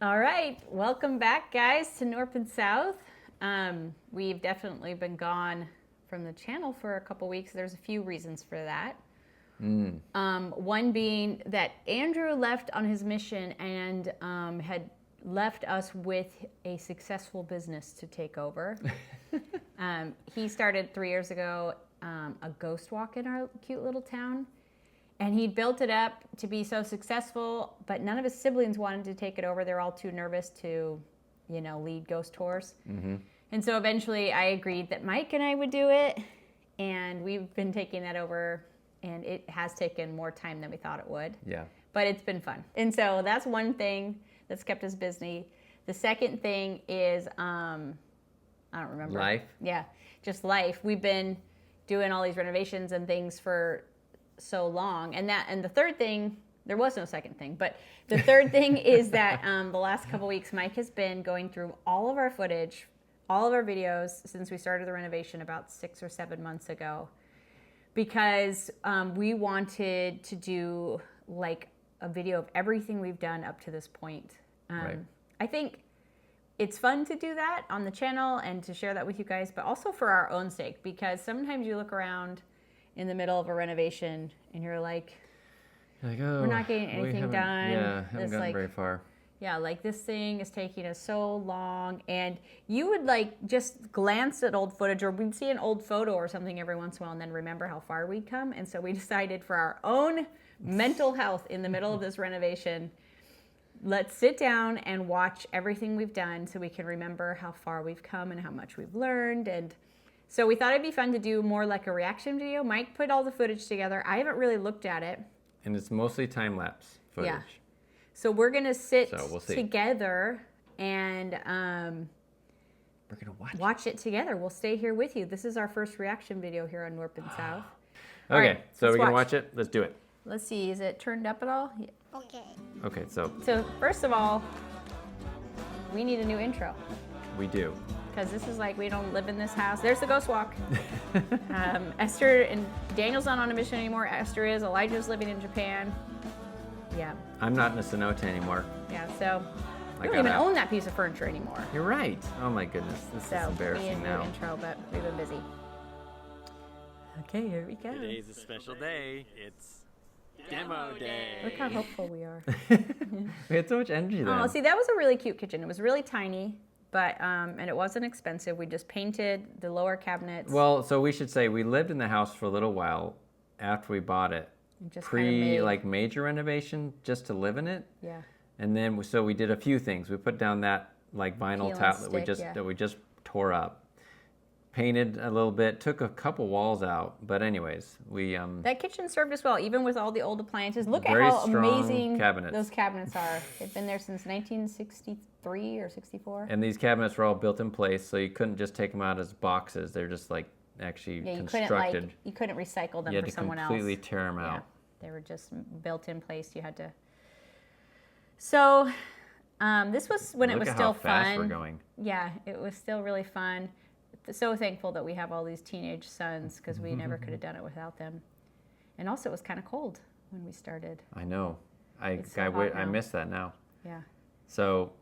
All right, welcome back, guys, to North and South. We've definitely been gone from the channel for a couple weeks. There's a few reasons for that. One being that Andrew left on his mission and had left us with a successful business to take over. He started 3 years ago a ghost walk in our cute little town. And he built it up to be so successful, but none of his siblings wanted to take it over. They're all too nervous to, lead ghost tours. Mm-hmm. And so eventually I agreed that Mike and I would do it. And we've been taking that over, and it has taken more time than we thought it would. Yeah. But it's been fun. And so that's one thing that's kept us busy. The second thing is, I don't remember. Life. Yeah, just life. We've been doing all these renovations and things for so long, and the third thing, there was no second thing, but the third thing is that the last couple weeks Mike has been going through all of our footage, all of our videos since we started the renovation about 6 or 7 months ago, because we wanted to do like a video of everything we've done up to this point. Right. I think it's fun to do that on the channel and to share that with you guys, but also for our own sake, because sometimes you look around in the middle of a renovation and you're like, oh, we're not getting anything done. Yeah, haven't gotten very far. Yeah, like this thing is taking us so long. And you would just glance at old footage, or we'd see an old photo or something every once in a while and then remember how far we'd come. And so we decided, for our own mental health in the middle of this renovation, let's sit down and watch everything we've done so we can remember how far we've come and how much we've learned. And so we thought it'd be fun to do more like a reaction video. Mike put all the footage together. I haven't really looked at it. And it's mostly time-lapse footage. Yeah. So we're going to sit we'll together and we're going to watch it together. We'll stay here with you. This is our first reaction video here on North and South. Okay, right, so we're going to watch it. Let's do it. Let's see. Is it turned up at all? Yeah. Okay, so first of all, we need a new intro. We do. Because this is like, we don't live in this house. There's the ghost walk. Esther and Daniel's not on a mission anymore. Esther is. Elijah's living in Japan. Yeah. I'm not in a cenote anymore. Yeah, so we don't even own that piece of furniture anymore. You're right. Oh my goodness, this is embarrassing now. We need a new intro, but we've been busy. Okay, here we go. Today's a special day. It's Demo Day. Look how hopeful we are. We had so much energy then. Oh, see, that was a really cute kitchen. It was really tiny. But, and it wasn't expensive. We just painted the lower cabinets. Well, so we should say we lived in the house for a little while after we bought it. Just Major renovation just to live in it. Yeah. And then we did a few things. We put down that vinyl tile that we just tore up. Painted a little bit, took a couple walls out, but anyways, we that kitchen served us well, even with all the old appliances. Look at how amazing those cabinets are. They've been there since 1963 or 64. And these cabinets were all built in place, so you couldn't just take them out as boxes. They're just constructed. You couldn't recycle them for someone else. You had to completely tear them out. They were just built in place. You had to. So, this was when it was still fun. Look at how fast we're going. Yeah, it was still really fun. So thankful that we have all these teenage sons, because we never could have done it without them. And also, it was kind of cold when we started. I know. I miss that now. Yeah. So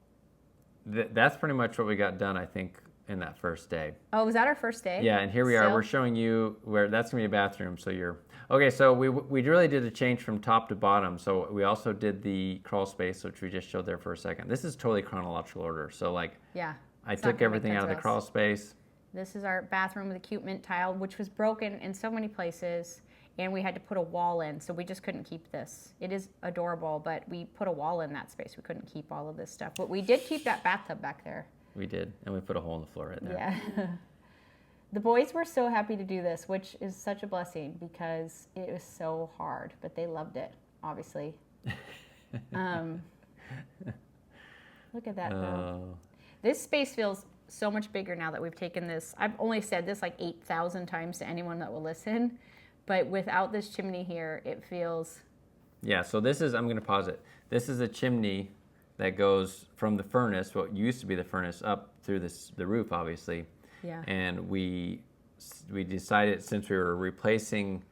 that's pretty much what we got done, I think, in that first day. Oh, was that our first day? Yeah, and here we are. We're showing you where that's going to be a bathroom. So okay, so we really did a change from top to bottom. So we also did the crawl space, which we just showed there for a second. This is totally chronological order. So yeah, I took everything out of the crawl space. This is our bathroom with a cute mint tile, which was broken in so many places, and we had to put a wall in, so we just couldn't keep this. It is adorable, but we put a wall in that space. We couldn't keep all of this stuff, but we did keep that bathtub back there. We did, and we put a hole in the floor right there. Yeah. The boys were so happy to do this, which is such a blessing, because it was so hard, but they loved it, obviously. Look at that, though. This space feels so much bigger now that we've taken this. I've only said this 8,000 times to anyone that will listen, but without this chimney here, it feels... Yeah, so this is, I'm going to pause it. This is a chimney that goes from the furnace, what used to be the furnace, up through the roof, obviously. Yeah. And we decided, since we were replacing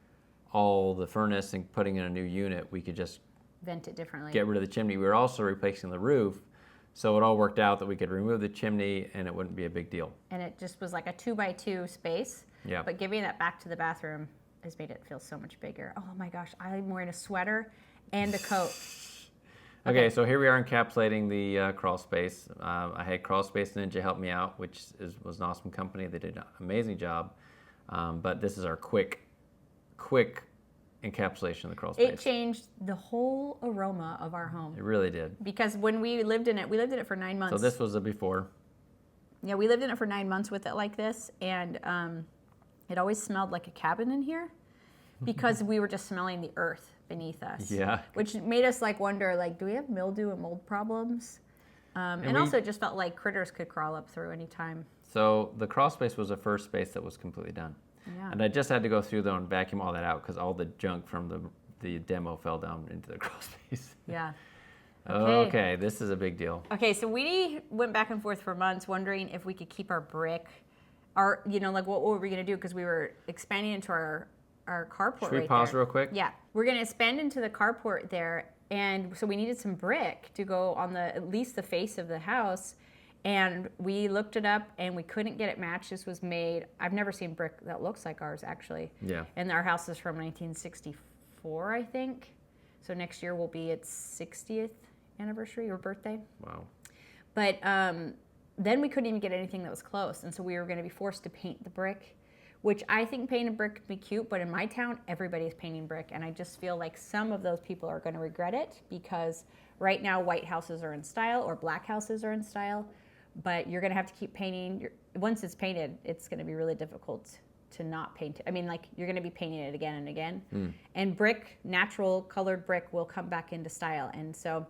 all the furnace and putting in a new unit, we could just vent it differently. Get rid of the chimney. We were also replacing the roof, So it all worked out that we could remove the chimney and it wouldn't be a big deal. And it just was like a 2x2 space. Yeah. But giving that back to the bathroom has made it feel so much bigger. Oh my gosh, I'm wearing a sweater and a coat. Okay, so here we are encapsulating the crawl space. I had Crawl Space Ninja help me out, which was an awesome company. They did an amazing job. But this is our quick encapsulation of the crawl space. It changed the whole aroma of our home. It really did. Because when we lived in it for 9 months. So this was a before. Yeah, we lived in it for 9 months with it like this, and it always smelled like a cabin in here because we were just smelling the earth beneath us. Yeah. Which made us like wonder, like, do we have mildew and mold problems? And also it just felt like critters could crawl up through any time. So the crawl space was the first space that was completely done. Yeah. And I just had to go through though and vacuum all that out because all the junk from the demo fell down into the crawl space. Yeah. Okay, this is a big deal. Okay, so we went back and forth for months wondering if we could keep our brick, like what were we going to do? Because we were expanding into our carport. Should we pause real quick? Yeah, we're going to expand into the carport there, and so we needed some brick to go on at least the face of the house, and we looked it up and we couldn't get it matched. This was made, I've never seen brick that looks like ours actually. Yeah. And our house is from 1964, I think. So next year will be its 60th anniversary or birthday. Wow. But then we couldn't even get anything that was close, and so we were going to be forced to paint the brick, which I think painted brick would be cute, but in my town, everybody's painting brick, and I just feel like some of those people are going to regret it because right now white houses are in style or black houses are in style, but you're going to have to keep painting. Once it's painted, it's going to be really difficult to not paint it. I mean, like, you're going to be painting it again and again. And brick, natural colored brick, will come back into style, and so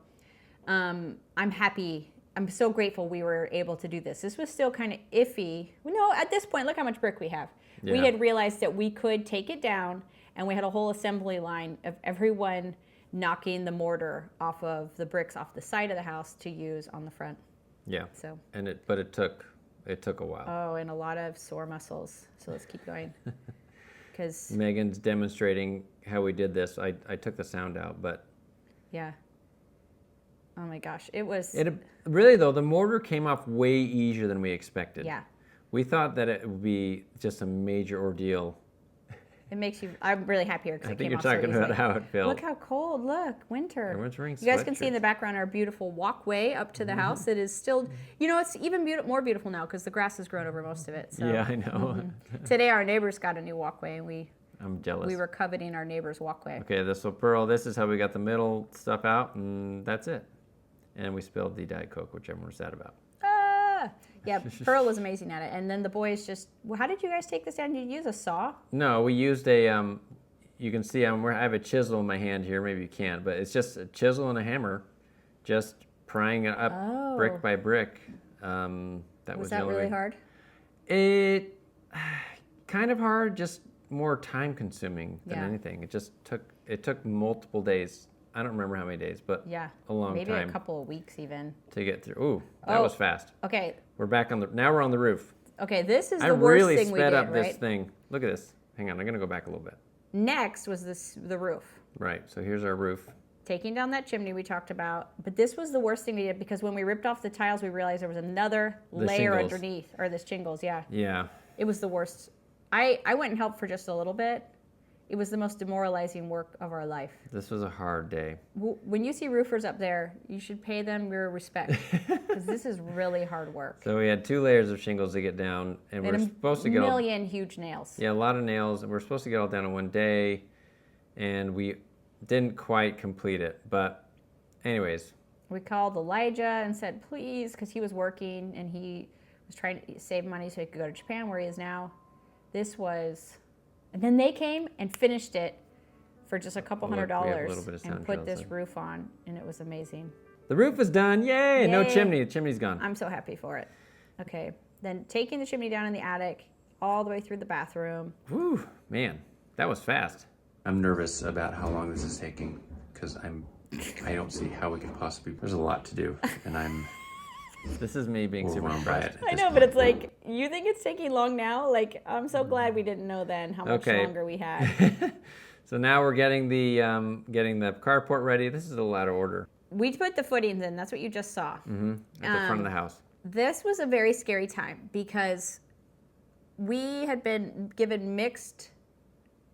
I'm happy. I'm so grateful we were able to do this. This was still kind of iffy. No, at this point, look how much brick we have. Yeah. We had realized that we could take it down, and we had a whole assembly line of everyone knocking the mortar off of the bricks off the side of the house to use on the front. Yeah. So. But it took a while. Oh, and a lot of sore muscles. So let's keep going. Because Megan's demonstrating how we did this. I took the sound out, but yeah. Oh my gosh, it was. Really though, the mortar came off way easier than we expected. Yeah. We thought that it would be just a major ordeal. It makes you. I'm really happy here because I it think came you're off so talking about easily. how it felt. Look how cold. Look, winter. Everyone's wearing You guys can see in sweatshirts. the background our beautiful walkway up to the house. It is still, it's even more beautiful now because the grass has grown over most of it. So Yeah, I know. today our neighbors got a new walkway, and I'm jealous. we were coveting our neighbor's walkway. Okay, Pearl, this is how we got the middle stuff out, and that's it. And we spilled the Diet Coke, which everyone was sad about. Yeah, Pearl was amazing at it. And then the boys just, how did you guys take this down? Did you use a saw? No, we used a, you can see I have a chisel in my hand here, maybe you can't, but it's just a chisel and a hammer, just prying it up brick by brick. That was the that only really way. hard? It, kind of hard, just more time consuming than Yeah. anything. It took multiple days. I don't remember how many days, but Yeah. a long Maybe time a couple of weeks even. to get through. Ooh, that was fast. Okay. We're back now we're on the roof. Okay, this is I the worst really thing we sped did, up right? this thing. Look at this. Hang on, I'm gonna go back a little bit. Next was the roof. Right, so here's our roof. Taking down that chimney we talked about, but this was the worst thing we did because when we ripped off the tiles, we realized there was another layer shingles. underneath, or the shingles. Yeah, Yeah. it was the worst. I went and helped for just a little bit. It was the most demoralizing work of our life. This was a hard day. When you see roofers up there, you should pay them your respect because this is really hard work. So we had 2 layers of shingles to get down, and we're supposed to get a million huge nails. a lot of nails, and we're supposed to get all down in one day, and we didn't quite complete it. But anyways. We called Elijah and said, please, because he was working and he was trying to save money so he could go to Japan where he is now. And then they came and finished it for just a couple Look, we have a $100 little bit of sound and put trails this there. roof on, and it was amazing. The roof is done. Yay! No Yay. chimney. The chimney's gone. I'm so happy for it. Okay, then taking the chimney down in the attic all the way through the bathroom. Whew, man, that was fast. I'm nervous about how long this is taking because I don't see how we could possibly. There's a lot to do, and I'm This is me being super overwhelmed by impressed. it. I know, but it's like, you think it's taking long now? Like, I'm so glad we didn't know then how much Okay. longer we had. So now we're getting the carport ready. This is a little out of order. we put the footings in. That's what you just saw. At the front of the house. This was a very scary time because we had been given mixed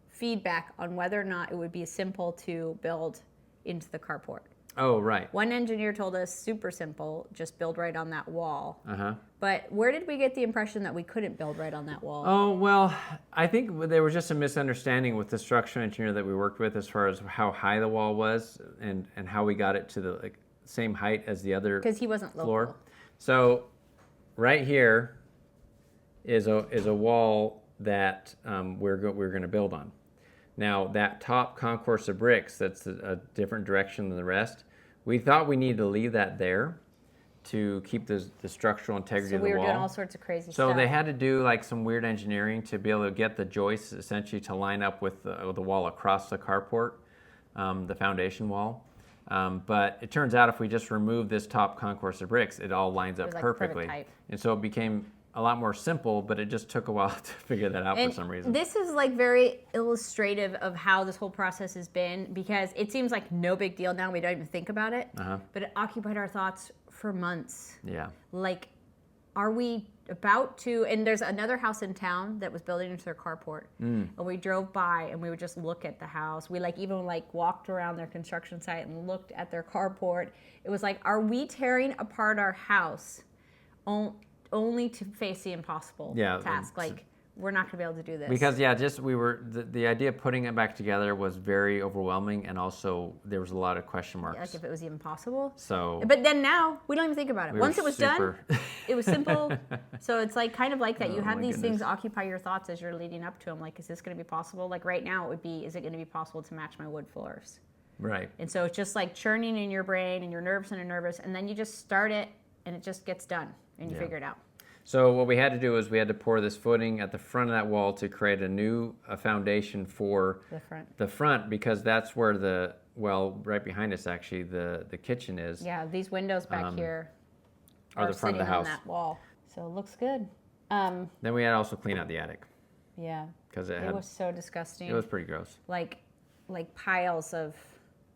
feedback on whether or not it would be simple to build into the carport. Oh, right. One engineer told us super simple, just build right on that wall. Uh-huh. But where did we get the impression that we couldn't build right on that wall? Oh, well, I think there was just a misunderstanding with the structural engineer that we worked with as far as how high the wall was and how we got it to the same height as the other Because he wasn't floor. local. So right here is a wall that we're going to build on. Now, that top concourse of bricks, that's a different direction than the rest. We thought we needed to leave that there to keep the structural integrity of the wall. So we were doing all sorts of crazy So stuff. they had to do like some weird engineering to be able to get the joists essentially to line up with the wall across the carport, the foundation wall. But it turns out if we just remove this top concourse of bricks, it all lines up like perfectly. prototype. And so it became a lot more simple, but it just took a while to figure that out And for some reason. this is like very illustrative of how this whole process has been because it seems like no big deal now. We don't even think about it. But it occupied our thoughts for months. Yeah. Like, are we about to? And there's another house in town that was building into their carport. And we drove by and we would just look at the house. We even walked around their construction site and looked at their carport. It was like, are we tearing apart our house only to face the impossible task? Like, we're not going to be able to do this. Because the idea of putting it back together was very overwhelming, and also there was a lot of question marks. Like if it was even possible. So, but then now we don't even think about it. we Once were it was super- done, it was simple. So it's kind of like that. You Oh, have my these things goodness. occupy your thoughts as you're leading up to them. Like, is this going to be possible? Like right now, it would be, is it going to be possible to match my wood floors? Right. And so it's just like churning in your brain, and you're nervous, and then you just start it, and it just gets done, and you figure it out. So what we had to do is we had to pour this footing at the front of that wall to create a new foundation for The front. because that's where right behind us actually, the kitchen is. Yeah, these windows back here Or are the front sitting of the house. on that wall. So it looks good. Then we had to also clean out the attic Yeah. because It was so disgusting. it was pretty gross. like piles of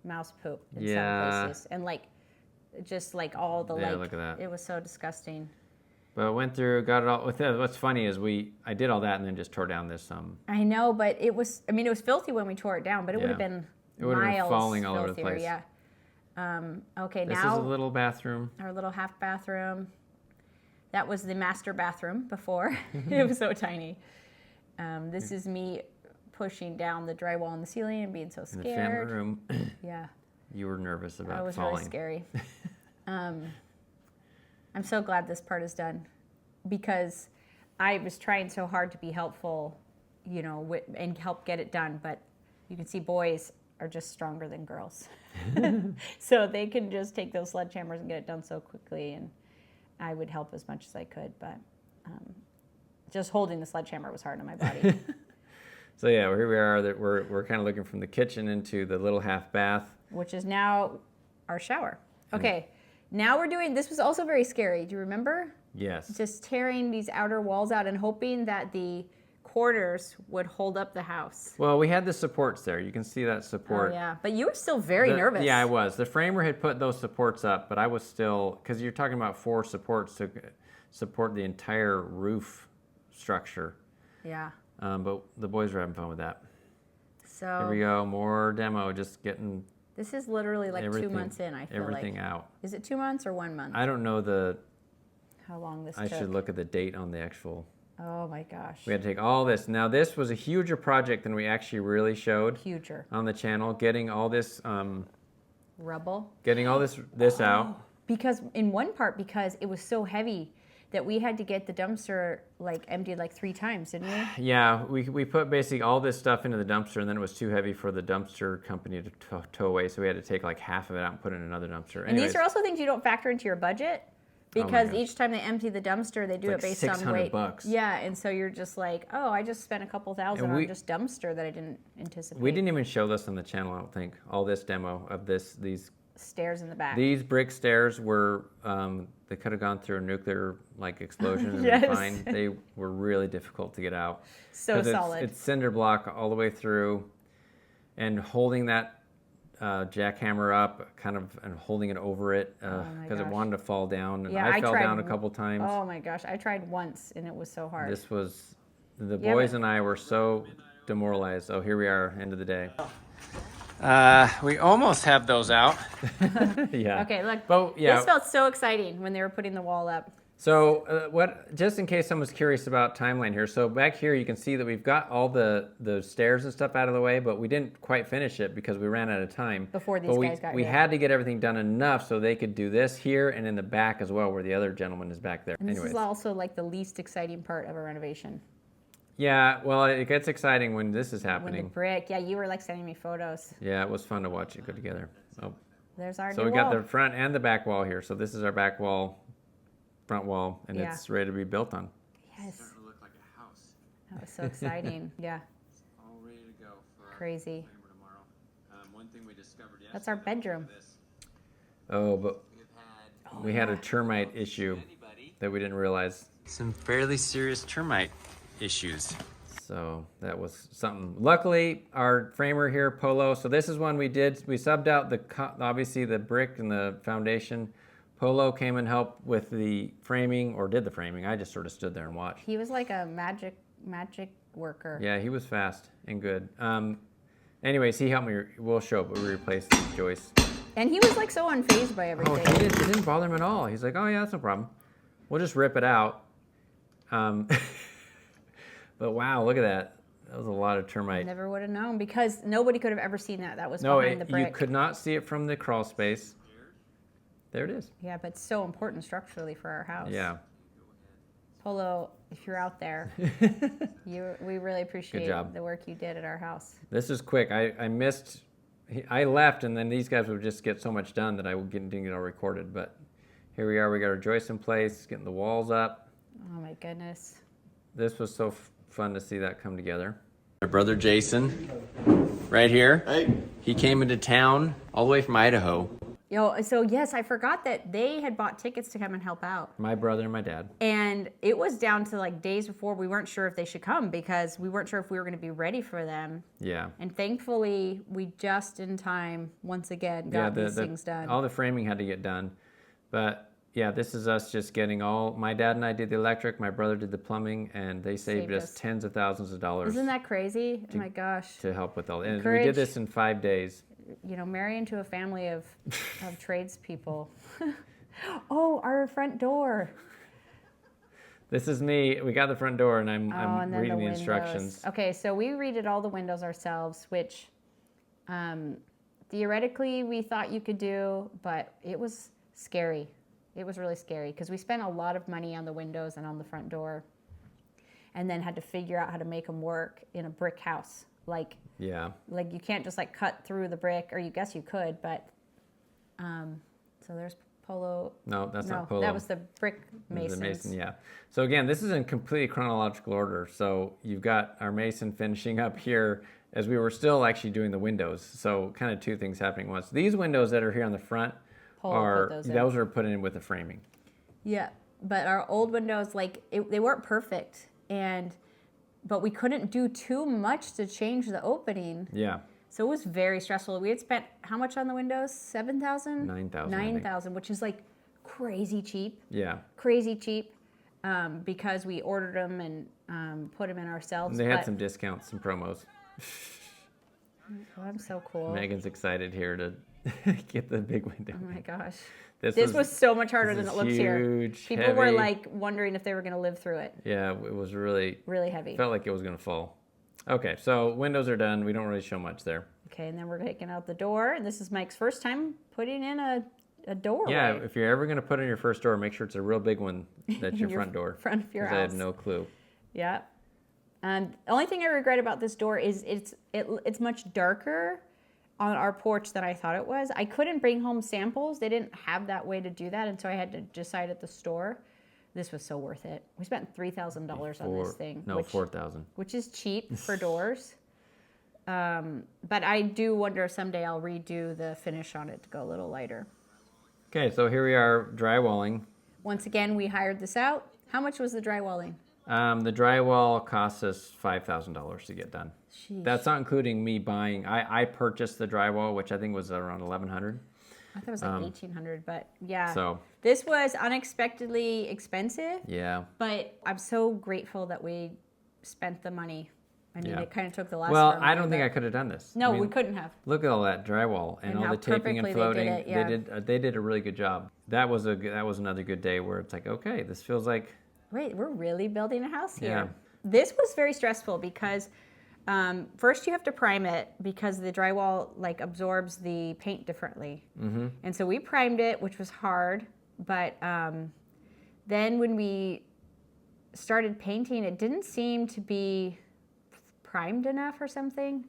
mouse poop in Yeah. some places, and just all the Yeah, look at that. It was so disgusting. But I went through, got it all. What's funny is I did all that and then just tore down this. I know, but it was. I mean, it was filthy when we tore it down, but it would have Yeah. been It would have been miles falling all over the filthier, place. Yeah. Okay, This now is a little bathroom. our little half bathroom. That was the master bathroom before. It was so tiny. This is me pushing down the drywall in the ceiling and being so In the family scared. room, Yeah. you were nervous about That was falling. really scary. I'm so glad this part is done because I was trying so hard to be helpful, and help get it done. But you can see boys are just stronger than girls. So they can just take those sledgehammers and get it done so quickly. And I would help as much as I could, but just holding the sledgehammer was hard on my body. So yeah, here we are. That we're kind of looking from the kitchen into the little half bath. Which is now our shower. Okay, now we're doing, this was also very scary. Do you remember? Yes. Just tearing these outer walls out and hoping that the quarters would hold up the house. Well, we had the supports there. You can see that support. Oh, yeah. But you were still very nervous. Yeah, I was. The framer had put those supports up, but I was still, because you're talking about 4 supports to support the entire roof structure. Yeah. But the boys were having fun with that. So Here we go, more demo, just getting this is literally like 2 months in, I feel everything like. out. Is it 2 months or 1 month? I don't know How long this I took? should look at the date on the actual. Oh my gosh. We had to take all this. Now this was a huger project than we actually really showed Huger. on the channel. Getting all this, Rubble. getting all this out. Because because it was so heavy that we had to get the dumpster emptied 3 times, didn't we? Yeah, we put basically all this stuff into the dumpster, and then it was too heavy for the dumpster company to tow away, so we had to take half of it out and put it in another dumpster. And these are also things you don't factor into your budget because gosh. each time they empty the dumpster, they do it based on weight. $600. Yeah, and so you're just like, oh, I just spent a couple thousand And on just dumpster that I didn't anticipate. We didn't even show this on the channel, I don't think. All this demo of these stairs in the back. These brick stairs were they could have gone through a nuclear explosion and Yes. been fine. They were really difficult to get out. So 'Cause solid. It's cinder block all the way through, and holding that jackhammer up, kind of, and holding it over it Oh my because it gosh. wanted to fall down. And Yeah, I I fell tried down a couple times. Oh my gosh, I tried once and it was so hard. This was, the Yeah, boys but- and I were so demoralized. Oh, here we are, end of the day. We almost have those out. Yeah. Okay, look. But, yeah. This felt so exciting when they were putting the wall up. So just in case someone's curious about timeline here, so back here you can see that we've got all the stairs and stuff out of the way, but we didn't quite finish it because we ran out of time. Before these but guys got we here. had to get everything done enough so they could do this here and in the back as well, where the other gentleman is back there. And this Anyways. is also like the least exciting part of a renovation. Yeah, well, it gets exciting when this is When the happening. brick, yeah, you were like sending me photos. Yeah, it was fun to watch it go together. Oh. There's our So new we got wall. the front and the back wall here. So this is our back wall, front wall, and Yeah. it's ready to be built on. Yes, Starting to look like a house. that was so exciting. Yeah, All ready to go for our crazy. timer tomorrow. One thing we discovered yesterday. That's our bedroom. This, Oh, but we've had we had a termite issue anybody. that we didn't realize. Some fairly serious termite issues. So that was something. Luckily, our framer here, Polo. So this is one we did. We subbed out obviously the brick and the foundation. Polo came and helped with the framing, or did the framing. I just sort of stood there and watched. He was like a magic worker. Yeah, he was fast and good. Anyways, he helped me. We'll show it, but we replaced the joist. And he was like so unfazed by Oh, everything. it didn't bother him at all. He's like, oh yeah, that's no problem. We'll just rip it out. But wow, look at that. That was a lot of termite. Never would have known because nobody could have ever seen that. That was No, behind the brick. you could not see it from the crawl space. There it is. Yeah, but so important structurally for our house. Yeah. Polo, if you're out there, we really appreciate job. the work you did at our house. This is quick. I missed. I left, and then these guys would just get so much done that I didn't get it all recorded. But here we are. We got our joists in place, getting the walls up. Oh my goodness. This was so fun to see that come together. My brother Jason, right here. Hey. He came into town all the way from Idaho. So yes, I forgot that they had bought tickets to come and help out. My brother and my dad. And it was down to like days before we weren't sure if they should come because we weren't sure if we were going to be ready for them. Yeah. And thankfully, we just in time, once again, got these things done. All the framing had to get done. But yeah, this is us just getting my dad and I did the electric, my brother did the plumbing, and they saved us tens of thousands of dollars Isn't that crazy? Oh my gosh. to help with all. And we Encourage- did this in 5 days. You know, marry into a family of tradespeople. Oh, our front door. This is me. We got the front door, and I'm And then reading the windows. instructions. Okay, so we redid all the windows ourselves, which theoretically we thought you could do, but it was scary. It was really scary because we spent a lot of money on the windows and on the front door and then had to figure out how to make them work in a brick house. Like you can't just like cut through the brick, or you guess you could, but so there's Polo. No, that's not Polo. That was the brick It was masons. a mason, yeah. So again, this is in completely chronological order. So you've got our mason finishing up here as we were still actually doing the windows. So kind of two things happening at once. These windows that are here on the front Polo put those are put in with the framing. Yeah, but our old windows, they weren't perfect, but we couldn't do too much to change the opening. Yeah. So it was very stressful. We had spent how much on the windows? $7,000? $9,000, I think. $9,000, which is like crazy cheap. Yeah. Crazy cheap, because we ordered them and put them in ourselves. They had but- some discounts, some promos. Oh, I'm so cool. Megan's excited here to get the big window. Oh my gosh. This was so much harder this than it is looks here. huge, People were heavy. like wondering if they were going to live through it. Yeah, it was really Heavy. felt like it was going to fall. Okay, so windows are done. We don't really show much there. Okay, and then we're taking out the door. And this is Mike's first time putting in a doorway. Yeah, if you're ever going to put in your first door, make sure it's a real big one. That's your Your front door. front of your 'Cause I had house. no clue. Yeah. The only thing I regret about this door is it's much darker on our porch than I thought it was. I couldn't bring home samples. They didn't have that way to do that, and so I had to decide at the store. This was so worth it. We spent $3,000 on this thing. No, 4,000. Which is cheap for doors. But I do wonder if someday I'll redo the finish on it to go a little lighter. Okay, so here we are drywalling. Once again, we hired this out. How much was the drywalling? The drywall cost us $5,000 to get done. Sheesh. That's not including me buying. I purchased the drywall, which I think was around $1,100. I thought it was like 1,800, but yeah. So This was unexpectedly expensive, yeah. but I'm so grateful that we spent the money. I mean, Yeah. it kind of took the last. Well, round I of don't think I it. could have done this. No, I mean, we couldn't have. Look at all that drywall and all how the taping and perfectly they did floating. it, yeah. They did a really good job. That was another good day where it's like, okay, this feels like Wait, we're really building a house here. Yeah. This was very stressful because first you have to prime it because the drywall like absorbs the paint differently. Mm-hmm. And so we primed it, which was hard. But then when we started painting, it didn't seem to be primed enough or something.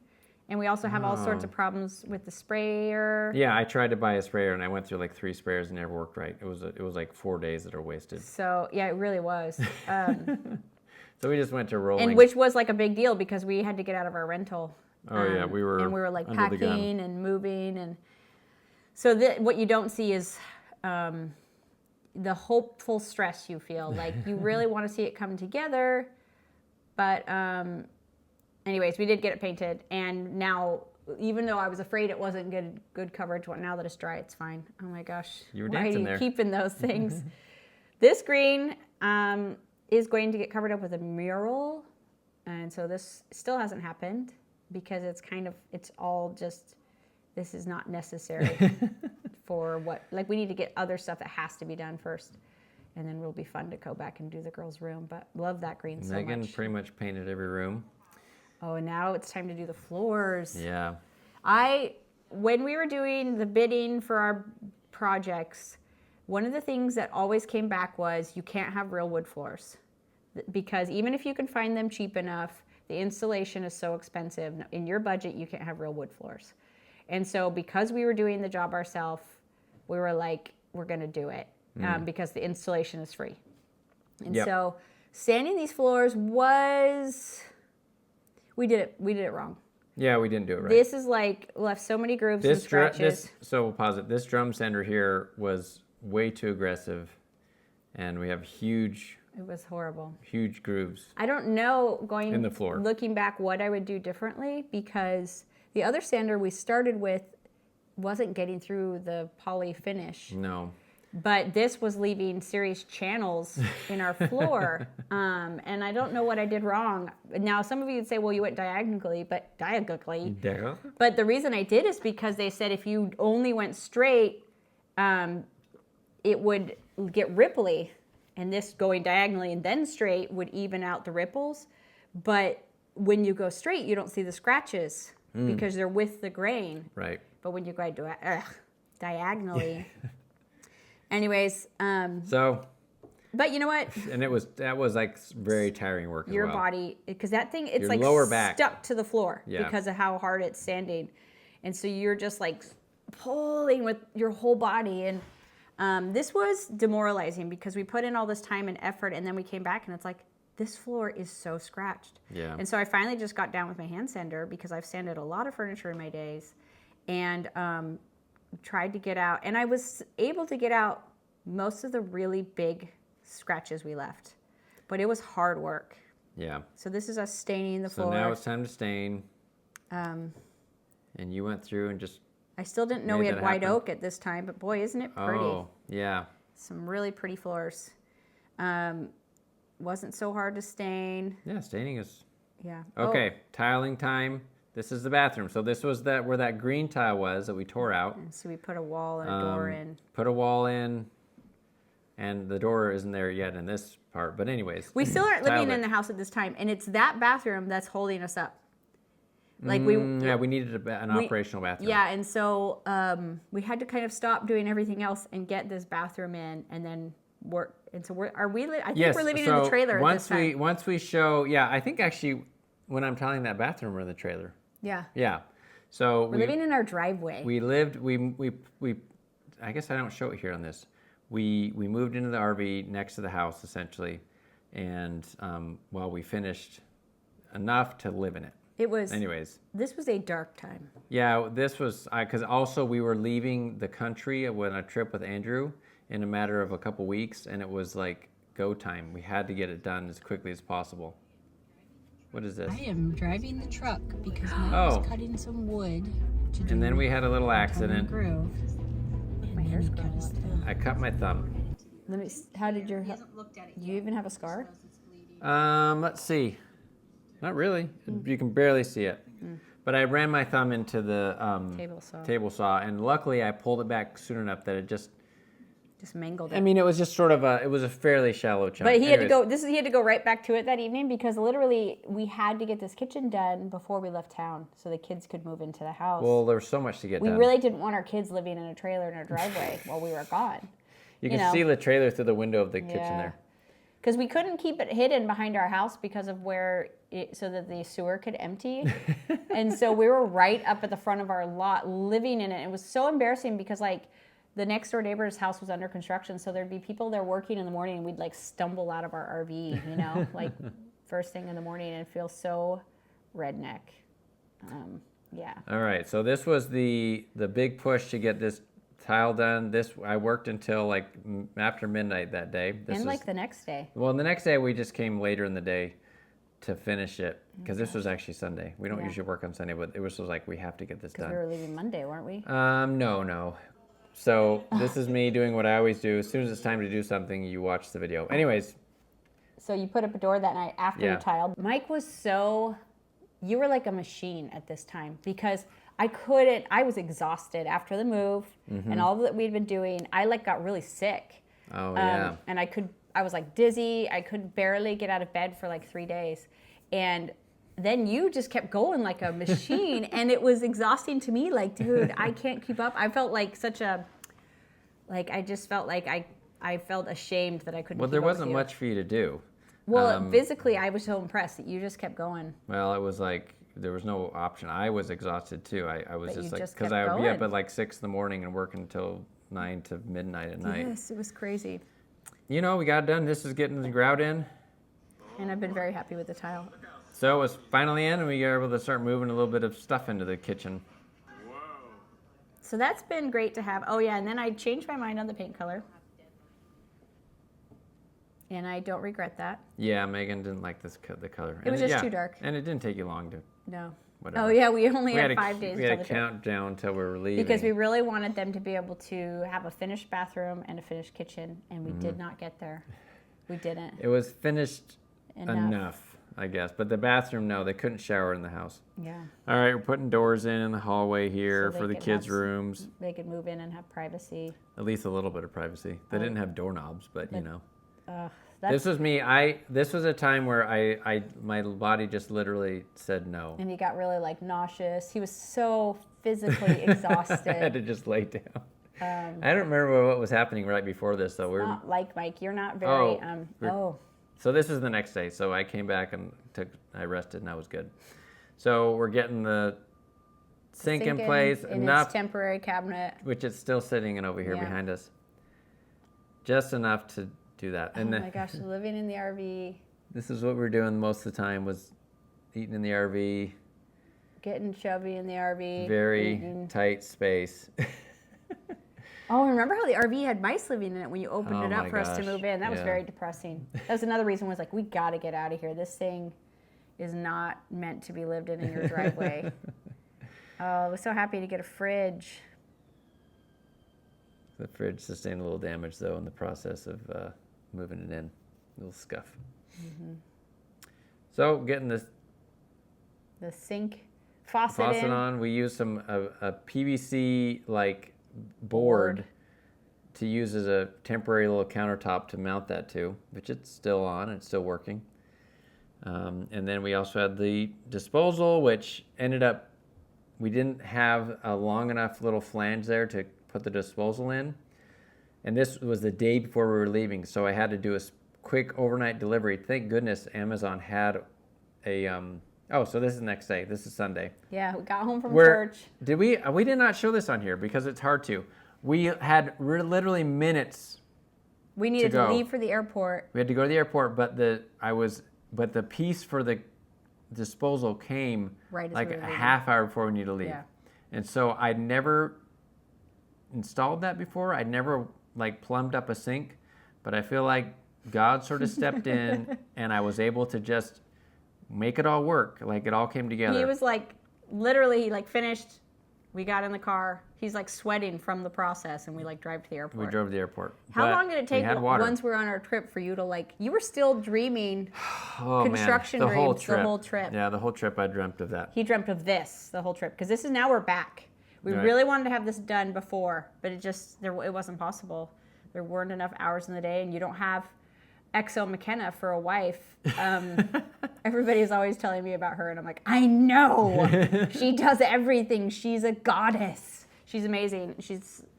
And we also have all sorts of problems with the sprayer. Yeah, I tried to buy a sprayer and I went through like 3 sprayers and it never worked right. It was like 4 days that are wasted. So yeah, it really was. So we just went to rolling. And which was like a big deal because we had to get out of our rental. Oh yeah, we were like under the gun. packing and moving, and so what you don't see is the hopeful stress you feel. Like you really want to see it come together, but anyways, we did get it painted, and now even though I was afraid it wasn't good coverage, now that it's dry, it's fine. Oh my gosh, You were why are dancing you there. keeping those things? This green is going to get covered up with a mural, and so this still hasn't happened because it's all just, this is not necessary for what, like we need to get other stuff that has to be done first, and then it'll be fun to go back and do the girls' room. But love that green so Megan much. pretty much painted every room. Oh, and now it's time to do the floors. Yeah. When we were doing the bidding for our projects, one of the things that always came back was you can't have real wood floors because even if you can find them cheap enough, the installation is so expensive. In your budget, you can't have real wood floors. And so because we were doing the job ourselves, we were like, we're going to do it because the installation is free. And Yep. so sanding these floors we did it wrong. Yeah, we didn't do it right. This is like left so many grooves and scratches. So we'll pause it. This drum sander here was way too aggressive, and we have huge It was horrible. grooves. I don't know In the floor. looking back what I would do differently because the other sander we started with wasn't getting through the poly finish. No. But this was leaving serious channels in our floor. And I don't know what I did wrong. Now, some of you would say, well, you went diagonally. But the reason I did is because they said if you only went straight, it would get ripply. And this going diagonally and then straight would even out the ripples. But when you go straight, you don't see the scratches because they're with the grain. Right. But when you go diagonally... Anyways, So, but you know what? and that was like very tiring work Your as well. body, because that thing, it's Your like lower back. stuck to the floor Yeah. because of how hard it's sanding. And so you're just like pulling with your whole body. And this was demoralizing because we put in all this time and effort and then we came back and it's like, this floor is so scratched. Yeah. And so I finally just got down with my hand sander because I've sanded a lot of furniture in my days and tried to get out. And I was able to get out most of the really big scratches we left. But it was hard work. Yeah. So this is us staining the So floor. now it's time to stain. And you went through and just... I still didn't know made we had that white happen. oak at this time, but boy, isn't it pretty. Oh, yeah. Some really pretty floors. Wasn't so hard to stain. Yeah, staining is... Yeah. Okay, tiling time. This is the bathroom. So this was where that green tile was that we tore out. And so we put a wall and a door in. Put a wall in, and the door isn't there yet in this part. But anyways, We still aren't living tiled in it. the house at this time, and it's that bathroom that's holding us up. Like we needed an operational bathroom. Yeah, and so we had to kind of stop doing everything else and get this bathroom in, and then work. And so I think we're living in the trailer at this time. Once we show, yeah, I think actually when I'm tiling that bathroom, we're in the trailer. Yeah. Yeah. So We're living in our driveway. I guess I don't show it here on this. We moved into the RV next to the house essentially, and while we finished enough to live in it. It was. Anyways. This was a dark time. Yeah, this was because also we were leaving the country on a trip with Andrew in a matter of a couple weeks, and it was like go time. We had to get it done as quickly as possible. What is this? I am driving the truck because Mike Oh. was cutting some wood to do And then we had a little accident. groove. My hair's growing a lot. I cut my thumb. How did your? Do you even have a scar? Let's see. Not really. You can barely see it. But I ran my thumb into the table saw, and luckily I pulled it back soon enough that it just mangled it. I mean, it was just sort of it was a fairly shallow chunk. But he had to go. He had to go right back to it that evening because literally we had to get this kitchen done before we left town, so the kids could move into the house. Well, there was so much to get we done. really didn't want our kids living in a trailer in our driveway while we were gone. You can see the trailer through the window of the kitchen there. Because we couldn't keep it hidden behind our house because of so that the sewer could empty. And so we were right up at the front of our lot living in it. It was so embarrassing because the next door neighbor's house was under construction. So there'd be people there working in the morning and we'd stumble out of our RV, first thing in the morning and feel so redneck. Yeah. All right. So this was the big push to get this tile done. I worked until after midnight that day. The next day. Well, the next day we just came later in the day to finish it because this was actually Sunday. We don't usually work on Sunday, but it was we have to get this done. Because we were leaving Monday, weren't we? No. So this is me doing what I always do. As soon as it's time to do something, you watch the video. Anyways. So you put up a door that night after you tiled. Mike was you were like a machine at this time because I was exhausted after the move and all that we'd been doing. I got really sick. Oh, yeah. And I was dizzy. I could barely get out of bed for 3 days. And then you just kept going like a machine. And it was exhausting to me. Dude, I can't keep up. I felt I just felt I felt ashamed that I couldn't keep up. Well, there with wasn't you. much for you to do. Well, physically, I was so impressed that you just kept going. Well, it was there was no option. I was exhausted too. I was But just because I would be up at 6 in the morning and working until 9 to midnight at night. Yes, it was crazy. We got it done. This is getting the grout in. And I've been very happy with the tile. So it was finally in, and we were able to start moving a little bit of stuff into the kitchen. So that's been great to have. Oh, yeah, and then I changed my mind on the paint color. And I don't regret that. Yeah, Megan didn't like the color. It was just too dark. And it didn't take you long to... No. Whatever. Oh, yeah, we only had 5 days. We had a countdown until we were leaving. Because we really wanted them to be able to have a finished bathroom and a finished kitchen, and we did not get there. We didn't. It was finished enough, I guess. But the bathroom, no, they couldn't shower in the house. Yeah. All right, we're putting doors in the hallway here So for the kids' rooms. They could move in and have privacy. At least a little bit of privacy. They didn't have doorknobs, but That's, this was me. This was a time where my body just literally said no. and he got really nauseous. He was so physically exhausted. I had to just lay down. I don't remember what was happening right before this, though. We're not like Mike. You're not very. So this is the next day. So I came back and I rested, and I was good. So we're getting the sink in place, in enough, its temporary cabinet, which is still sitting in over here behind us. Just enough to do that. Oh my gosh, living in the RV. This is what we were doing most of the time, was eating in the RV. Getting chubby in the RV. Very tight space. Oh, remember how the RV had mice living in it when you opened it up for us to gosh, move in? That was very depressing. That was another reason was we got to get out of here. This thing is not meant to be lived in your driveway. Oh, I was so happy to get a fridge. The fridge sustained a little damage, though, in the process of moving it in. A little scuff. So getting the sink faucet on, we used a PVC board to use as a temporary little countertop to mount that to, which it's still on and it's still working. And then we also had the disposal, which ended up, we didn't have a long enough little flange there to put the disposal in. And this was the day before we were leaving, so I had to do a quick overnight delivery. Thank goodness Amazon had a, so this is the next day. This is Sunday. Yeah, we got home from church. Did we did not show this on here because it's hard to. We had literally minutes. We needed to leave for the airport. We had to go to the airport, but the piece for the disposal came right as we were a leaving. half hour before we needed to leave. Yeah. And so I'd never installed that before. I'd never plumbed up a sink, but I feel like God sort of stepped in, and I was able to just make it all work. Like, it all came together. He was like, literally, he like finished. We got in the car. He's like sweating from the process, and we like drive to the airport. We drove to the airport. How But long did it take we had water. once we were on our trip for you to like? You were still dreaming Oh, construction man. dreams the whole trip. Yeah, the whole trip I dreamt of that. He dreamt of this the whole trip because this is now we're back. We Right. really wanted to have this done before, but it wasn't possible. There weren't enough hours in the day, and you don't have Exo McKenna for a wife. Everybody's always telling me about her, and I'm like, I know. She does everything. She's a goddess. She's amazing.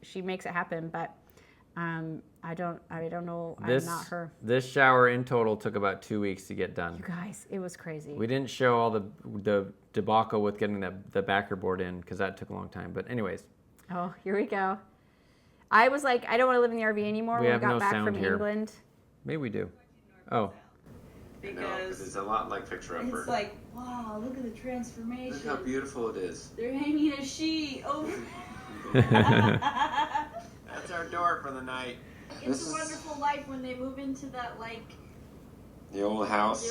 She makes it happen, but I don't know. I'm not her. This shower in total took about 2 weeks to get done. You guys, it was crazy. We didn't show all the debacle with getting the backer board in because that took a long time. But anyways, Oh, here we go. I was like, I don't want to live in the RV anymore We when we have got no back sound from here. England. maybe we do. Oh, Because it's a lot like Fixer Upper. It's like, wow, look at the transformation. Look how beautiful it is. They're hanging a sheet over. That's our door for the night. It's a Wonderful Life when they move into that, like, The old house.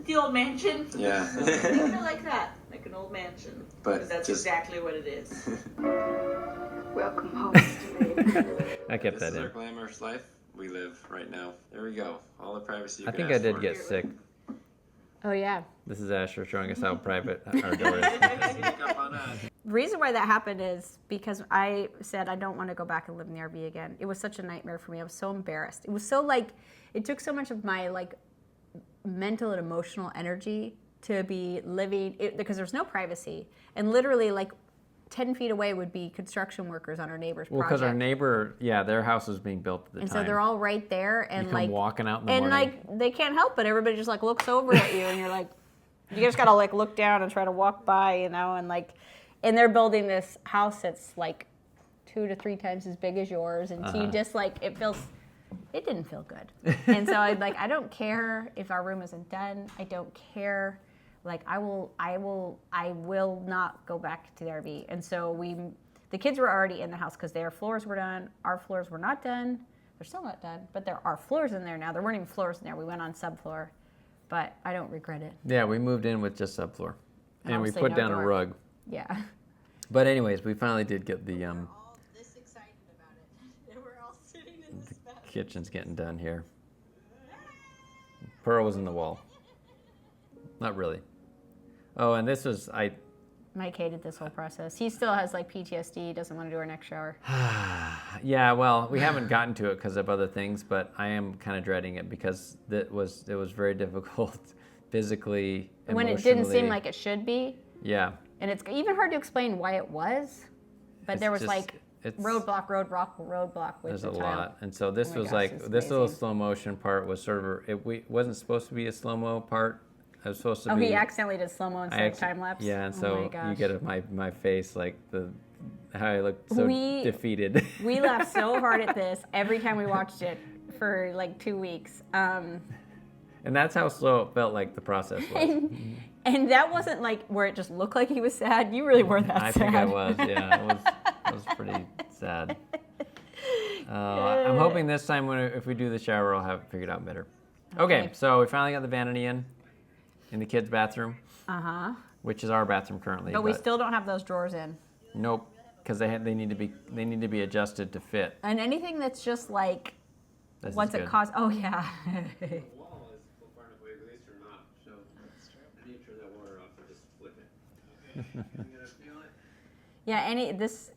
the old mansion. Yeah. Think of it like that, like an old mansion. But Because that's just- exactly what it is. Welcome home to me. I kept This that is our in. glamorous life we live right now. There we go. All the privacy you I could think I ask did for. get sick. Oh yeah. This is Asher showing us how private our door is. Sneak up on us. The reason why that happened is because I said I don't want to go back and live in the RV again. It was such a nightmare for me. I was so embarrassed. It was so like, it took so much of my like mental and emotional energy to be living because there's no privacy, and literally like 10 feet away would be construction workers on our neighbor's Well, project. because our neighbor, their house was being built at the and time. so they're all right there, and you come like walking out in the and morning. like they can't help it. Everybody just like looks over at you, and you're like, you just gotta like look down and try to walk by, you know, and like, and they're building this house that's like 2 to 3 times as big as yours, and so you just like it didn't feel good, and so I don't care if our room isn't done. I don't care. Like I will not go back to the RV. And so the kids were already in the house because their floors were done. Our floors were not done. They're still not done, but there are floors in there now. There weren't even floors in there. We went on subfloor, but I don't regret it. Yeah, we moved in with just subfloor, and we Obviously put no down door. a rug. Yeah. But anyways, we finally did get the All this excited about it. They were all sitting in this mess. kitchen's getting done here. Pearl was in the wall. Not really. Oh, and this was Mike hated this whole process. He still has like PTSD. He doesn't want to do our next shower. Yeah, well, we haven't gotten to it because of other things, but I am kind of dreading it because it was very difficult physically, When it didn't seem emotionally. like it should be. Yeah. And it's even hard to explain why it was. But It's there was just- like it's- roadblock with There's the a tile. lot, and so this Oh my was gosh, like it's this little amazing. slow motion part was sort of it wasn't supposed to be a slow mo part. It was supposed to Oh, be. he accidentally did slow mo instead of time lapse. Yeah, and Oh my so you gosh. get my face like how I looked so defeated. We laughed so hard at this every time we watched it for like 2 weeks. And that's how slow it felt like the process was. And that wasn't like where it just looked like he was sad. You really were that I sad. think I was. Yeah, it was pretty sad. I'm hoping this time if we do the shower, I'll have it figured out better. Okay, so we finally got the vanity in the kids' bathroom. Which is our bathroom currently. But we still don't have those drawers in. Nope, because they need to be adjusted to fit. And anything that's just like, This is what's it good. cost? Oh yeah. The wall is so far enough away, released or not. So I need to turn that water off or just flip it. Okay, you gonna feel it? Yeah,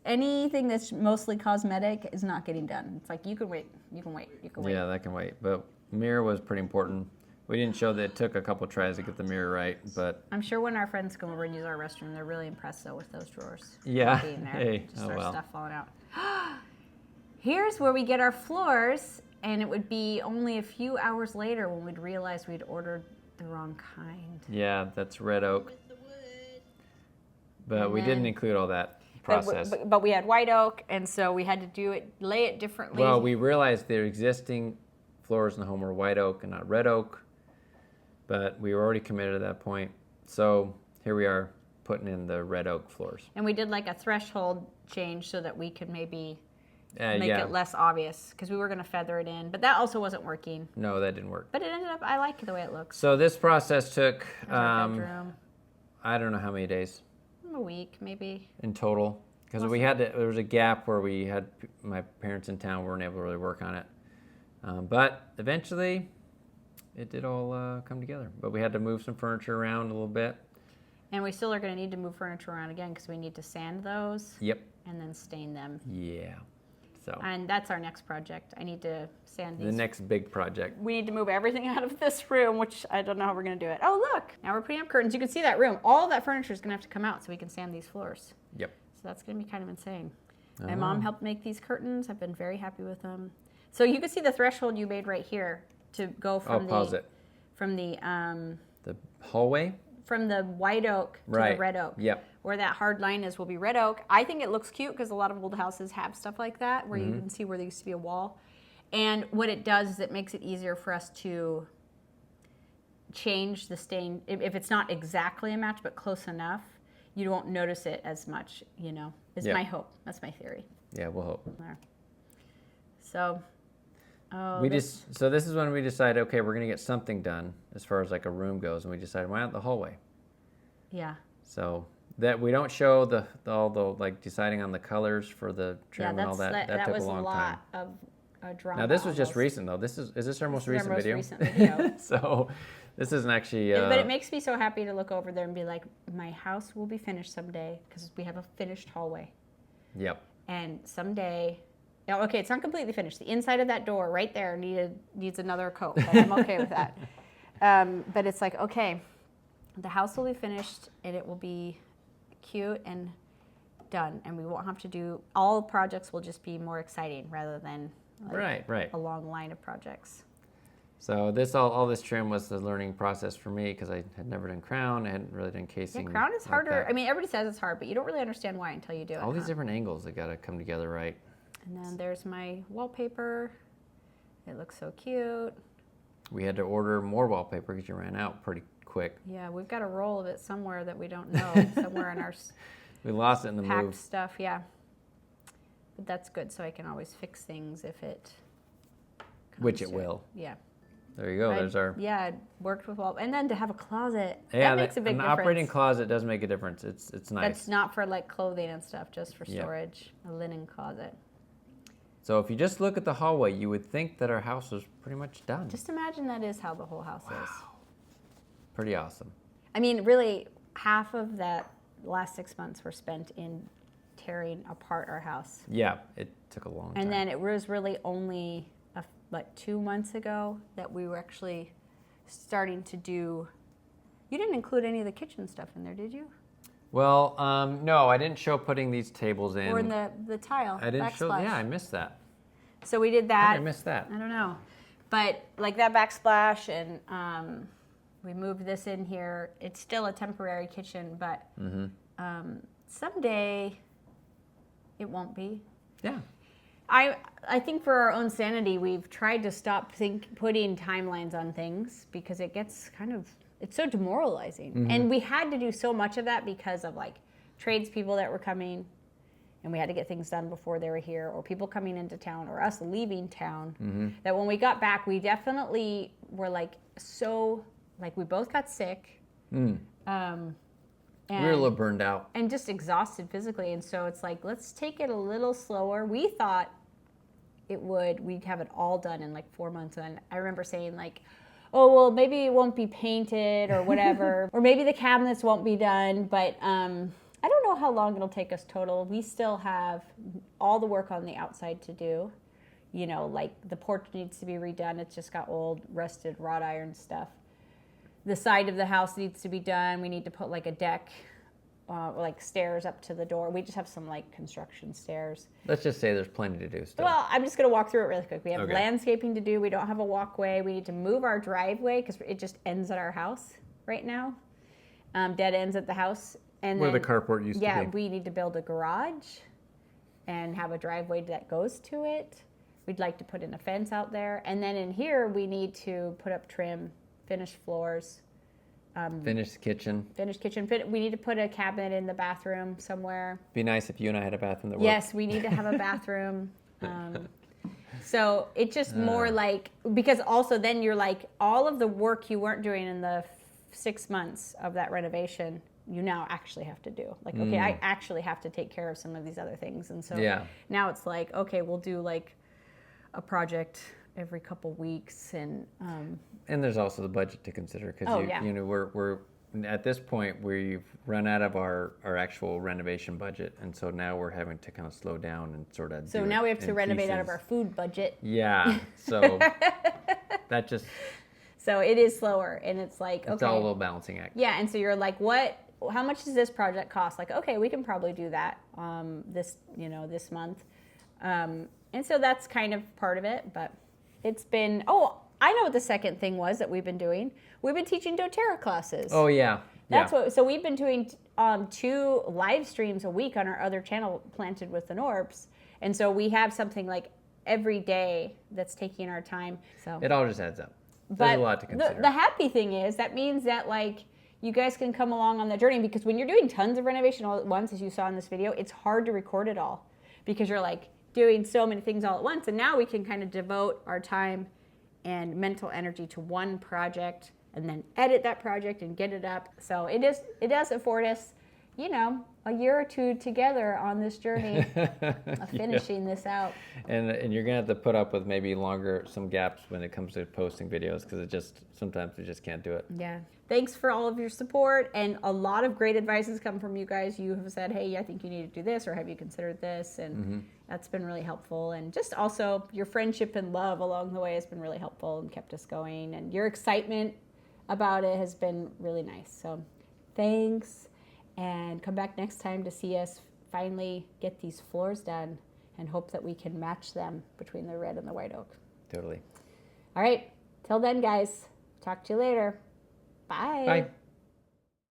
anything that's mostly cosmetic is not getting done. It's like you can wait. Yeah, that can wait. But mirror was pretty important. We didn't show that it took a couple tries to get the mirror right, but I'm sure when our friends come over and use our restroom, they're really impressed though with those drawers. Yeah. Being there. Hey, Just oh our well. stuff falling out. Here's where we get our floors, and it would be only a few hours later when we'd realize we'd ordered the wrong kind. yeah, that's red oak. With the wood. But And we didn't then- include all that process. But we had white oak, and so we had to lay it differently. Well, we realized the existing floors in the home were white oak and not red oak, but we were already committed at that point. So here we are putting in the red oak floors. And we did like a threshold change so that we could maybe make yeah. it less obvious because we were going to feather it in, but that also wasn't working. No, that didn't work. But it ended up, I like the way it looks. So this process took, There's our bedroom. I don't know how many days A week, maybe. in total. Because there was a gap where we had my parents in town, weren't able to really work on it. But eventually, it did all come together. But we had to move some furniture around a little bit. And we still are going to need to move furniture around again because we need to sand those. Yep. And then stain them. Yeah. So. And that's our next project. I need to sand these. The next big project. We need to move everything out of this room, which I don't know how we're going to do it. Oh, look. Now we're putting up curtains. You can see that room. All of that furniture is going to have to come out so we can sand these floors. Yep. So that's going to be kind of insane. My mom helped make these curtains. I've been very happy with them. So you can see the threshold you made right here to go from pause it. From the hallway? From the white oak to the red oak. Yep. Where that hard line is will be red oak. I think it looks cute because a lot of old houses have stuff like that where you can see where there used to be a wall. And what it does is it makes it easier for us to change the stain. If it's not exactly a match but close enough, you won't notice it as much, is my hope. That's my theory. Yeah, we'll hope. There. So, so this is when we decided, okay, we're going to get something done as far as like a room goes, and we decided, why not the hallway? Yeah. So that we don't show all the like deciding on the colors for the trim and all that. That took was a long time. of drama. Now this was just almost. recent though. Is this our most recent video? Recent video. So this isn't actually. But it makes me so happy to look over there and be like, my house will be finished someday because we have a finished hallway. Yep. And someday, okay, it's not completely finished. The inside of that door right there needs another coat. But I'm okay with that. But it's like, okay, the house will be finished and it will be cute and done. And we won't have to do, all projects will just be more exciting rather than right. a long line of projects. So all this trim was the learning process for me because I had never done crown. I hadn't really done casing. Yeah, crown is like harder. that. I mean, everybody says it's hard, but you don't really understand why until you do it. All these different angles that got to come together right. And then there's my wallpaper. It looks so cute. We had to order more wallpaper because you ran out pretty quick. Yeah, we've got a roll of it somewhere that we don't know. Somewhere in our we lost it in the packed move. stuff, yeah. But that's good, so I can always fix things if it comes Which it to will. Yeah. There you go. There's our. Yeah, I worked with and then to have a closet. Yeah, that makes a big difference. An operating closet does make a difference. It's nice. That's not for like clothing and stuff, just for storage. A linen closet. So if you just look at the hallway, you would think that our house was pretty much done. Just imagine that is how the whole house is. Pretty awesome. I mean, really, half of that last 6 months were spent in tearing apart our house. Yeah, it took a long time. And then it was really only 2 months ago that we were actually starting to do. You didn't include any of the kitchen stuff in there, did you? Well, no, I didn't show putting these tables in. Or in the tile. I didn't show. backsplash. Yeah, I missed that. So we did How that. did I miss that? I don't know, but like that backsplash, and we moved this in here. It's still a temporary kitchen, but someday it won't be. Yeah. I think for our own sanity, we've tried to stop putting timelines on things because it gets it's so demoralizing. And we had to do so much of that because of like tradespeople that were coming and we had to get things done before they were here, or people coming into town, or us leaving town, that when we got back, we definitely were we both got sick. And We were a little burned out. And just exhausted physically. And so it's like, let's take it a little slower. We thought we'd have it all done in like 4 months. And I remember saying like, oh, well, maybe it won't be painted or whatever. Or maybe the cabinets won't be done. But I don't know how long it'll take us total. We still have all the work on the outside to do. Like the porch needs to be redone. It's just got old, rusted wrought iron stuff. The side of the house needs to be done. We need to put like a deck, like stairs up to the door. We just have some like construction stairs. Let's just say there's plenty to do still. Well, I'm just going to walk through it really quick. We have Okay. landscaping to do. We don't have a walkway. We need to move our driveway because it just ends at our house right now. Dead ends at the house. And Where then, the carport used to be. Yeah, we need to build a garage and have a driveway that goes to it. We'd like to put in a fence out there. And then in here, we need to put up trim, finish floors. Finished kitchen. Finished kitchen. We need to put a cabinet in the bathroom somewhere. Be nice if you and I had a bathroom that worked. Yes, we need to have a bathroom. So it's just more like, because also then you're like, all of the work you weren't doing in the 6 months of that renovation, you now actually have to do. Like, okay, I actually have to take care of some of these other things. And so now it's like, okay, we'll do like a project every couple weeks. And there's also the budget to consider, because you know, we're at this point we've run out of our actual renovation budget, and so now we're having to kind of slow down and sort of so now we have to renovate out of our food budget. Yeah, so that just, so it is slower, and it's like, it's okay, all a little balancing act. Yeah, and so you're like, how much does this project cost? Like, okay, we can probably do that this month, and so that's kind of part of it. But it's been, I know what the second thing was that we've been doing. We've been teaching doTERRA classes. Oh yeah. That's what. So we've been doing 2 live streams a week on our other channel, Planted with the Knorps, and so we have something like every day that's taking our time. So it all just adds up. but There's a lot to consider. The happy thing is that means that like you guys can come along on the journey, because when you're doing tons of renovation all at once, as you saw in this video, it's hard to record it all because you're like doing so many things all at once. And now we can kind of devote our time and mental energy to one project and then edit that project and get it up. So it does afford us, a year or 2 together on this journey of finishing this out. And you're gonna have to put up with maybe some gaps when it comes to posting videos, because sometimes we just can't do it. Yeah. Thanks for all of your support, and a lot of great advice has come from you guys. You have said, hey, I think you need to do this, or have you considered this? And that's been really helpful. And just also your friendship and love along the way has been really helpful and kept us going. And your excitement about it has been really nice. So thanks, and come back next time to see us finally get these floors done and hope that we can match them between the red and the white oak. Totally. All right. Till then, guys. Talk to you later. Bye. Bye.